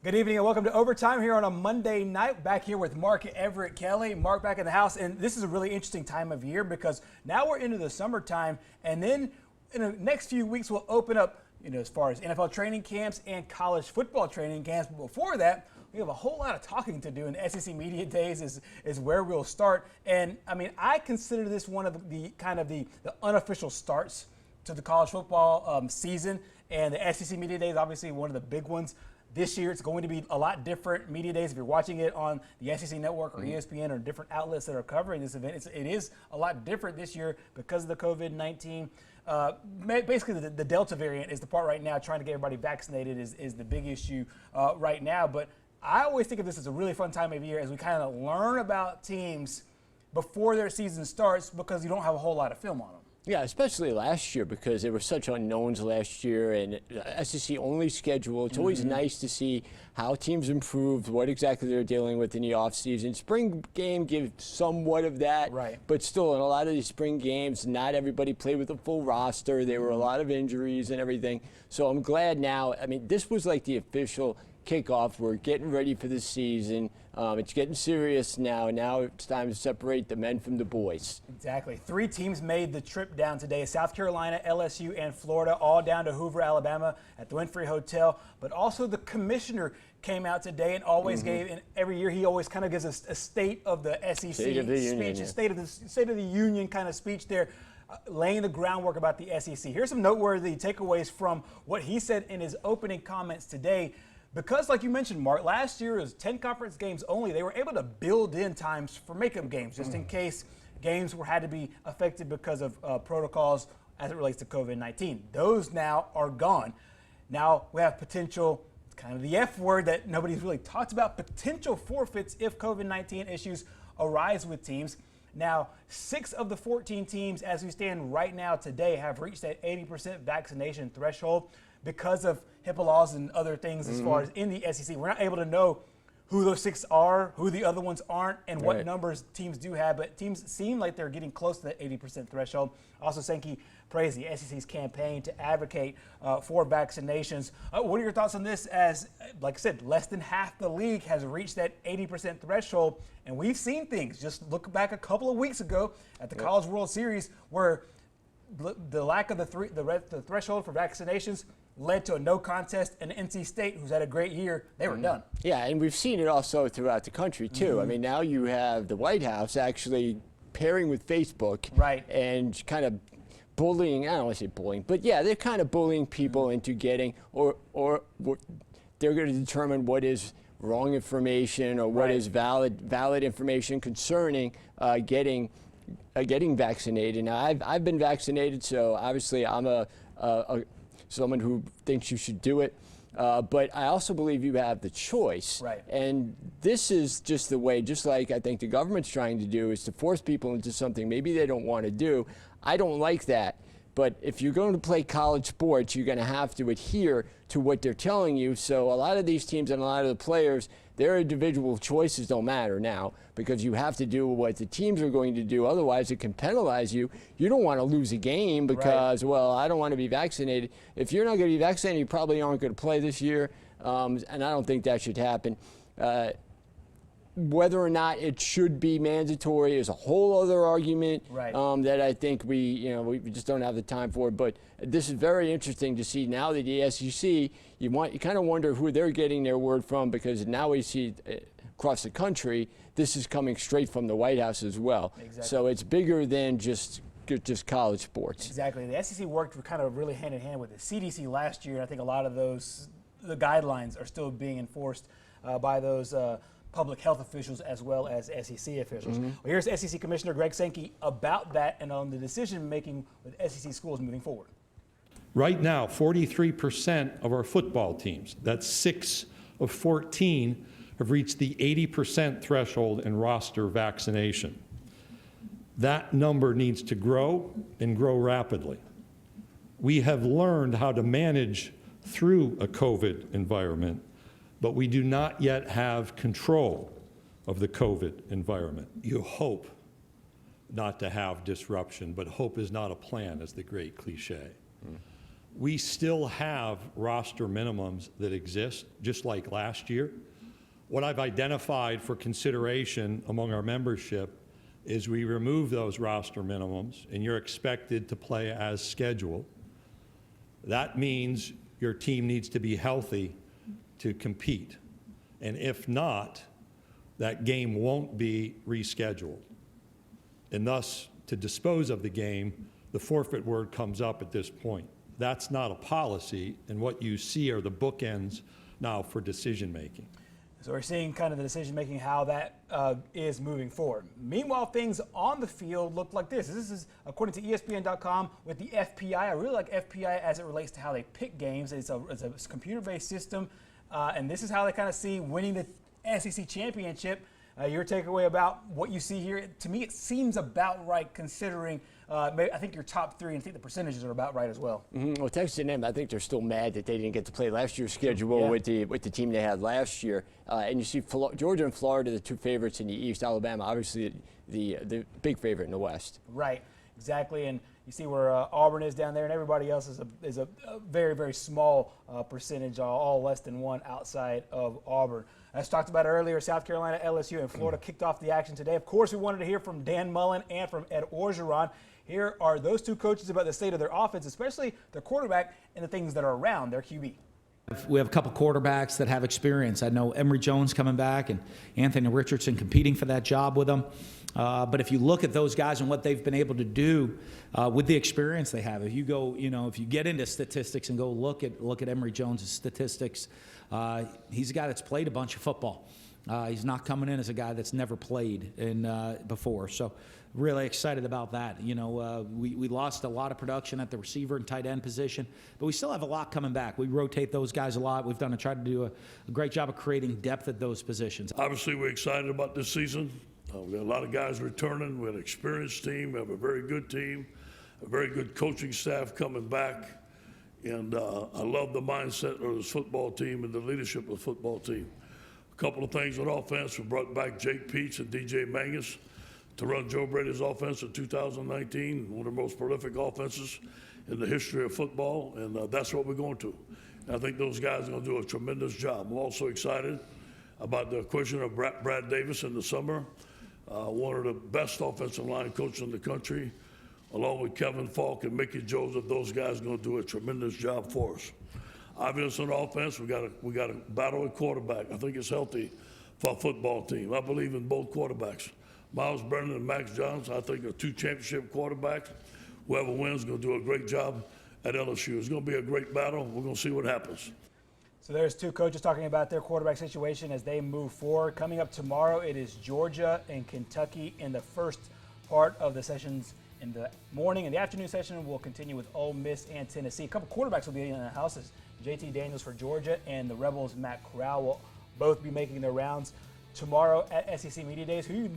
Good evening and welcome to Overtime here on a Monday night. Back here with Mark Everett Kelly. Mark back in the house, and this is a really interesting time of year because now we're into the summertime, and then in the next few weeks we'll open up, as far as NFL training camps and college football training camps. But before that, we have a whole lot of talking to do, and the SEC Media Days is where we'll start. And I mean, I consider this one of the unofficial starts to the college football season, and the SEC Media Days obviously one of the big ones. This year, it's going to be a lot different media days. If you're watching it on the SEC Network or ESPN or different outlets that are covering this event, it is a lot different this year because of the COVID-19. Basically, the Delta variant is the part right now. Trying to get everybody vaccinated is the big issue right now. But I always think of this as a really fun time of year as we kind of learn about teams before their season starts because you don't have a whole lot of film on them. Yeah, especially last year because there were such unknowns last year and SEC only schedule. It's always nice to see how teams improved, what exactly they're dealing with in the offseason. Spring game gives somewhat of that, right? But still, in a lot of these spring games, not everybody played with a full roster. There were a lot of injuries and everything. So I'm glad now. I mean, this was like the official kickoff. We're getting ready for the season. It's getting serious now. Now it's time to separate the men from the boys. Exactly. 3 teams made the trip down today: South Carolina, LSU, and Florida, all down to Hoover, Alabama at the Winfrey Hotel. But also the commissioner came out today and always gave, and every year he always kind of gives a state of the SEC State of the speech, Union, yeah. State of the Union kind of speech there. Laying the groundwork about the SEC. Here's some noteworthy takeaways from what he said in his opening comments today. Because, like you mentioned, Mark, last year it was 10 conference games only. They were able to build in times for makeup games, just in case games had to be affected because of protocols as it relates to COVID-19. Those now are gone. Now we have potential, it's kind of the F word that nobody's really talked about, potential forfeits if COVID-19 issues arise with teams. Now, 6 of the 14 teams, as we stand right now today, have reached that 80% vaccination threshold because of HIPAA laws and other things as far as in the SEC. We're not able to know who those 6 are, who the other ones aren't, and what numbers teams do have, but teams seem like they're getting close to that 80% threshold. Also, Sankey praised the SEC's campaign to advocate for vaccinations. What are your thoughts on this as, like I said, less than half the league has reached that 80% threshold, and we've seen things. Just look back a couple of weeks ago at the College World Series where the lack of the threshold for vaccinations led to a no contest, and NC State, who's had a great year, they were done. Yeah, and we've seen it also throughout the country, too. I mean, now you have the White House actually pairing with Facebook and kind of bullying, I don't want to say bullying, but yeah, they're kind of bullying people into getting, or they're going to determine what is wrong information or what is valid information concerning getting vaccinated. Now, I've been vaccinated, so obviously I'm someone who thinks you should do it. But I also believe you have the choice. And this is just the way, just like I think the government's trying to do, is to force people into something maybe they don't want to do. I don't like that. But if you're going to play college sports, you're going to have to adhere to what they're telling you. So a lot of these teams and a lot of the players, their individual choices don't matter now because you have to do what the teams are going to do. Otherwise, it can penalize you. You don't want to lose a game because, well, I don't want to be vaccinated. If you're not going to be vaccinated, you probably aren't going to play this year, and I don't think that should happen. Whether or not it should be mandatory is a whole other argument that I think we just don't have the time for. But this is very interesting to see now that the SEC, you kind of wonder who they're getting their word from, because now we see across the country, this is coming straight from the White House as well. So it's bigger than just college sports. Exactly. The SEC worked kind of really hand in hand with the CDC last year. I think a lot of the guidelines are still being enforced by those public health officials as well as SEC officials. Well, here's SEC Commissioner Greg Sankey about that and on the decision making with SEC schools moving forward. Right now, 43% of our football teams, that's 6 of 14, have reached the 80% threshold in roster vaccination. That number needs to grow and grow rapidly. We have learned how to manage through a COVID environment, but we do not yet have control of the COVID environment. You hope not to have disruption, but hope is not a plan, is the great cliche. we still have roster minimums that exist, just like last year. What I've identified for consideration among our membership is we remove those roster minimums, and you're expected to play as scheduled. That means your team needs to be healthy to compete. And if not, that game won't be rescheduled. And thus, to dispose of the game, the forfeit word comes up at this point. That's not a policy, and what you see are the bookends now for decision making. So we're seeing kind of the decision-making, how that is moving forward. Meanwhile, things on the field look like this. This is according to ESPN.com with the FPI. I really like FPI as it relates to how they pick games. It's a computer-based system, and this is how they kind of see winning the SEC championship. Your takeaway about what you see here, to me, it seems about right considering I think your top three, and I think the percentages are about right as well. Well, Texas A&M, I think they're still mad that they didn't get to play last year's schedule with the team they had last year. And you see Georgia and Florida, the two favorites in the East. Alabama, obviously, the big favorite in the West. Right, exactly. And you see where Auburn is down there, and everybody else is a very, very small percentage, all less than one outside of Auburn. As talked about earlier, South Carolina, LSU, and Florida kicked off the action today. Of course, we wanted to hear from Dan Mullen and from Ed Orgeron. Here are those two coaches about the state of their offense, especially their quarterback and the things that are around their QB. We have a couple quarterbacks that have experience. I know Emory Jones coming back and Anthony Richardson competing for that job with them. But if you look at those guys and what they've been able to do with the experience they have, if you go, if you get into statistics and go look at Emory Jones' statistics, he's a guy that's played a bunch of football. He's not coming in as a guy that's never played before. So really excited about that. We lost a lot of production at the receiver and tight end position, but we still have a lot coming back. We rotate those guys a lot. We've tried to do a great job of creating depth at those positions. Obviously, we're excited about this season. We got a lot of guys returning. We have an experienced team. We have a very good team, a very good coaching staff coming back. And I love the mindset of this football team and the leadership of the football team. A couple of things on offense. We brought back Jake Peets and DJ Mangus to run Joe Brady's offense in 2019, one of the most prolific offenses in the history of football, and that's what we're going to. And I think those guys are going to do a tremendous job. I'm also excited about the acquisition of Brad Davis in the summer, one of the best offensive line coaches in the country, along with Kevin Falk and Mickey Joseph. Those guys are going to do a tremendous job for us. Obviously, on offense, we got to battle at quarterback. I think it's healthy for a football team. I believe in both quarterbacks. Miles Brennan and Max Johnson, I think, are two championship quarterbacks. Whoever wins is going to do a great job at LSU. It's going to be a great battle. We're going to see what happens. So there's two coaches talking about their quarterback situation as they move forward. Coming up tomorrow, it is Georgia and Kentucky in the first part of the sessions in the morning. And the afternoon session will continue with Ole Miss and Tennessee. A couple quarterbacks will be in the houses. JT Daniels for Georgia and the Rebels' Matt Corral will both be making their rounds tomorrow at SEC Media Days. Who are you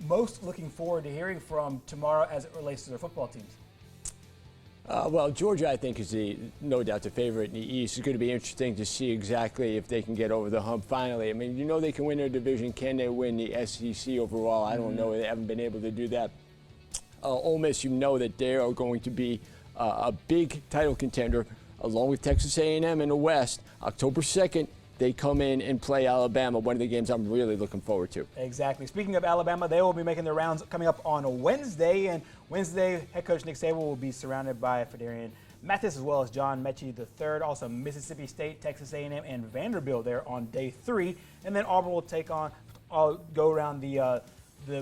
most looking forward to hearing from tomorrow as it relates to their football teams? Well, Georgia, I think, is no doubt the favorite in the East. It's going to be interesting to see exactly if they can get over the hump finally. I mean, they can win their division. Can they win the SEC overall? I don't know. They haven't been able to do that. Ole Miss, that they are going to be a big title contender, along with Texas A&M in the West. October 2nd, they come in and play Alabama, one of the games I'm really looking forward to. Exactly. Speaking of Alabama, they will be making their rounds coming up on a Wednesday. And Wednesday, head coach Nick Saban will be surrounded by Fedarian Mathis as well as John Mechie III. Also, Mississippi State, Texas A&M, and Vanderbilt there on day 3. And then Auburn will go around the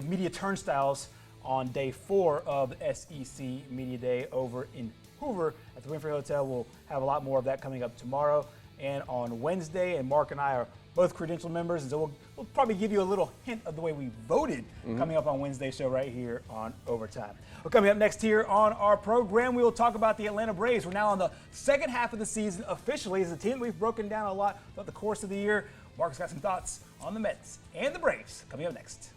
media turnstiles on day 4 of the SEC Media Day over in Hoover at the Winfrey Hotel. We'll have a lot more of that coming up tomorrow and on Wednesday. And Mark and I are both credentialed members, and so we'll probably give you a little hint of the way we voted coming up on Wednesday's show right here on Overtime. Well, coming up next here on our program, we will talk about the Atlanta Braves. We're now on the second half of the season officially as a team we've broken down a lot throughout the course of the year. Mark's got some thoughts on the Mets and the Braves coming up next.